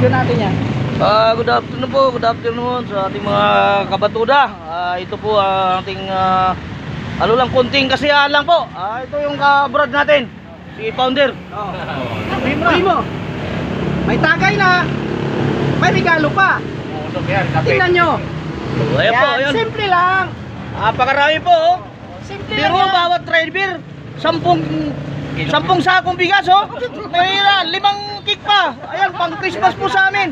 video natin yan. Good afternoon po, good afternoon sa ating mga kabatuda. Ito po ang ating ano lang, konting kasiyahan lang po. Ito yung kabrad natin, si Founder. Sabihin mo, may tagay na, may regalo pa. Tingnan nyo. Ayan po, ayan. Simple lang. Napakarami po. Simple Pero lang yan. bawat driver, 10 sakong bigas, oh. Mayroon 5 cake pa. Ayan, pang Christmas po sa amin.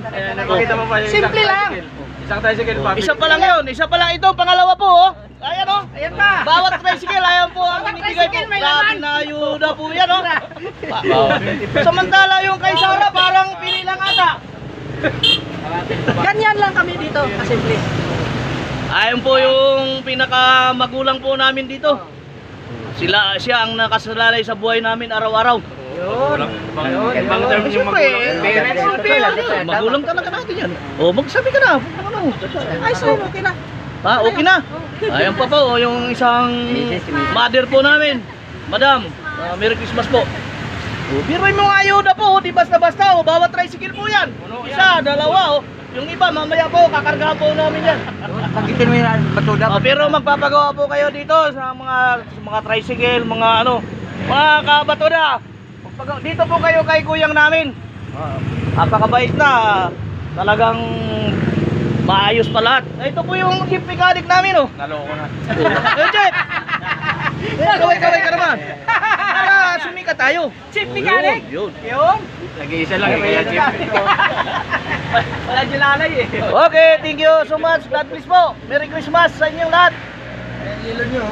Simple lang. Isang tricycle pa. Isa pa lang yun, isa pa lang ito, pangalawa po, oh. Ayan, oh. Ayan pa. Bawat tricycle, ayan po ang Bawat binibigay po. tricycle may Grabe laman. na ayuda po yan, oh. Samantala yung kay Sara, parang pinilang ata. Ganyan lang kami dito, kasimple. Ayan po yung pinakamagulang po namin dito. Siya ang nakasalalay sa buhay namin araw-araw. Ibang term yung magulang. Magulang talaga natin yan. O, magsabi ka na. Ano? Ay, sorry, okay na. Okay na. Ayan pa po, yung isang mother po namin. Madam, Merry Christmas po. Biruin mo nga ayuda po, di basta-basta. Bawat tricycle po yan. Isa, dalawa. Yung iba, mamaya po, kakarga po namin yan. Pakitin mo yung batuda. Pero magpapagawa po kayo dito sa mga tricycle, mga kabatuda. Dito po kayo kay kuyang namin. Napakabait na. Talagang maayos pa lahat. Ito po yung jeep mechanic namin, oh. Naloko na. Jeep! Kaway-kaway ka naman. Para sumikat tayo. Chief mechanic? Yun. Yun. Nag-iisa lang kaya jeep. Wala dilalay eh. Okay, thank you so much. God bless po. Merry Christmas sa inyong lahat. Ilon nyo.